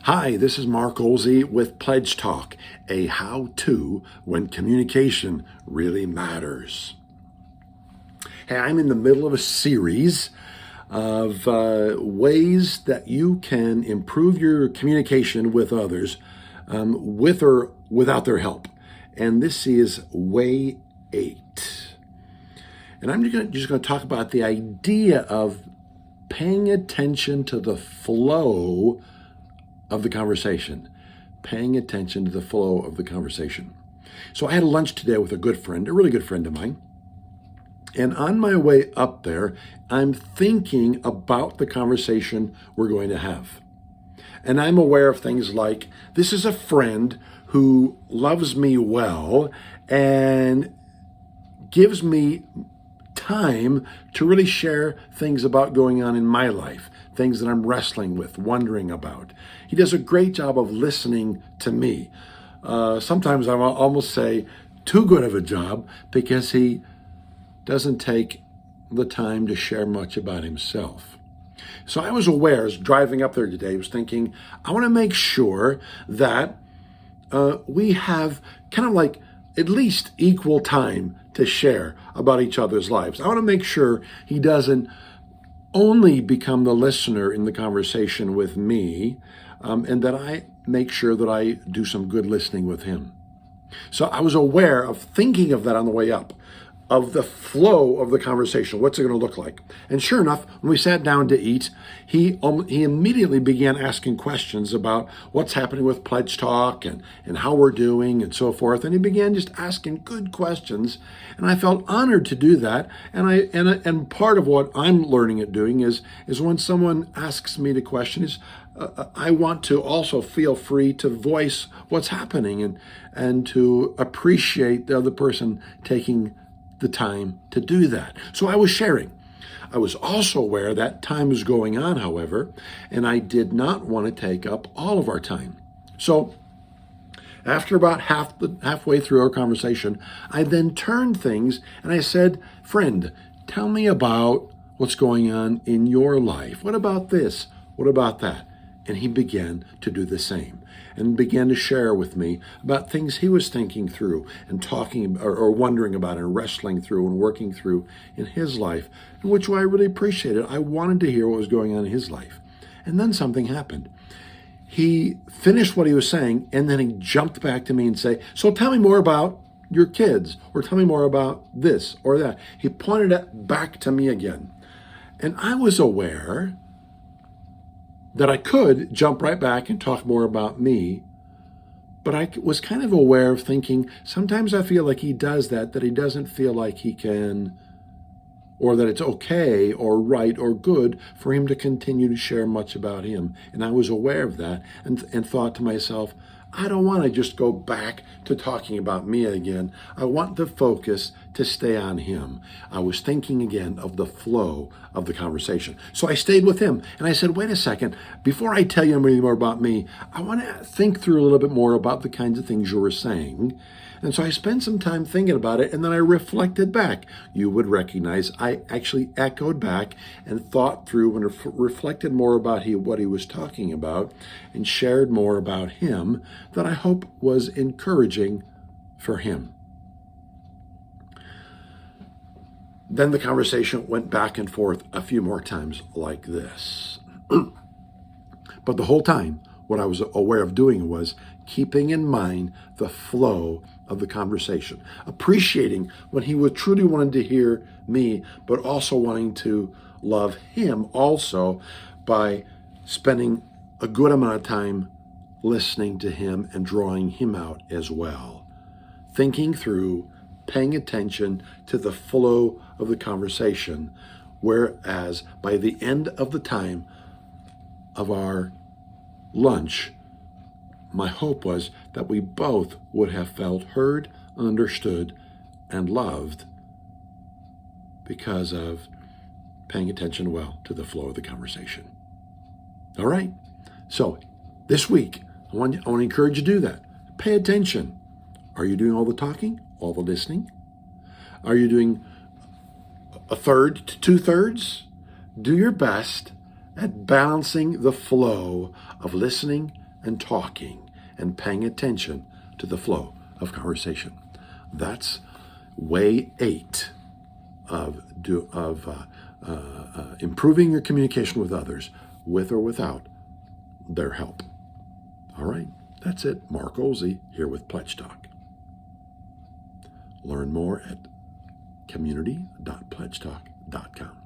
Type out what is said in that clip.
Hi, this is Mark Oelze with PLEDGEtalk, a how-to when communication really matters. Hey, I'm in the middle of a series of ways that you can improve your communication with others with or without their help. And this is Way 8. And I'm just going to talk about the idea of paying attention to the flow of the conversation, paying attention to the flow of the conversation. So I had a lunch today with a good friend, a really good friend of mine. And on my way up there, I'm thinking about the conversation we're going to have. And I'm aware of things like, this is a friend who loves me well and gives me time to really share things about going on in my life, things that I'm wrestling with, wondering about. He does a great job of listening to me. Sometimes I will almost say too good of a job because he doesn't take the time to share much about himself. So I was aware, as driving up there today, I was thinking, I want to make sure that we have kind of like at least equal time to share about each other's lives. I want to make sure he doesn't only become the listener in the conversation with me, and that I make sure that I do some good listening with him. So I was aware of thinking of that on the way up, of the flow of the conversation. What's it going to look like? And sure enough, when we sat down to eat, he immediately began asking questions about what's happening with PLEDGEtalk and how we're doing and so forth. And he began just asking good questions. And I felt honored to do that. And part of what I'm learning at doing is when someone asks me the question is, I want to also feel free to voice what's happening and to appreciate the other person taking the time to do that. So I was sharing. I was also aware that time was going on, however, and I did not want to take up all of our time. So after about halfway through our conversation, I then turned things and I said, friend, tell me about what's going on in your life. What about this? What about that? And he began to do the same and began to share with me about things he was thinking through and talking or wondering about and wrestling through and working through in his life, which I really appreciated. I wanted to hear what was going on in his life. And then something happened. He finished what he was saying, and then he jumped back to me and said, so tell me more about your kids, or tell me more about this or that. He pointed it back to me again. And I was aware that I could jump right back and talk more about me, but I was kind of aware of thinking, sometimes I feel like he does that he doesn't feel like he can, or that it's okay or right or good for him to continue to share much about him. And I was aware of that and thought to myself, I don't want to just go back to talking about me again. I want the focus to stay on him. I was thinking again of the flow of the conversation. So I stayed with him and I said, wait a second, before I tell you anything more about me, I want to think through a little bit more about the kinds of things you were saying. And so I spent some time thinking about it, and then I reflected back. You would recognize I actually echoed back and thought through and reflected more about what he was talking about and shared more about him that I hope was encouraging for him. Then the conversation went back and forth a few more times like this. But the whole time, what I was aware of doing was keeping in mind the flow of the conversation, appreciating when he would truly wanted to hear me, but also wanting to love him also by spending a good amount of time listening to him and drawing him out as well. Thinking through, paying attention to the flow of the conversation, whereas by the end of the time of our lunch, my hope was that we both would have felt heard, understood, and loved because of paying attention well to the flow of the conversation. All right. So this week, I want to encourage you to do that. Pay attention. Are you doing all the talking, all the listening? Are you doing a third to two-thirds? Do your best at balancing the flow of listening and talking and paying attention to the flow of conversation. That's way 8 of improving your communication with others, with or without their help. All right, that's it. Mark Oelze here with Pledge Talk. Learn more at community.pledgetalk.com.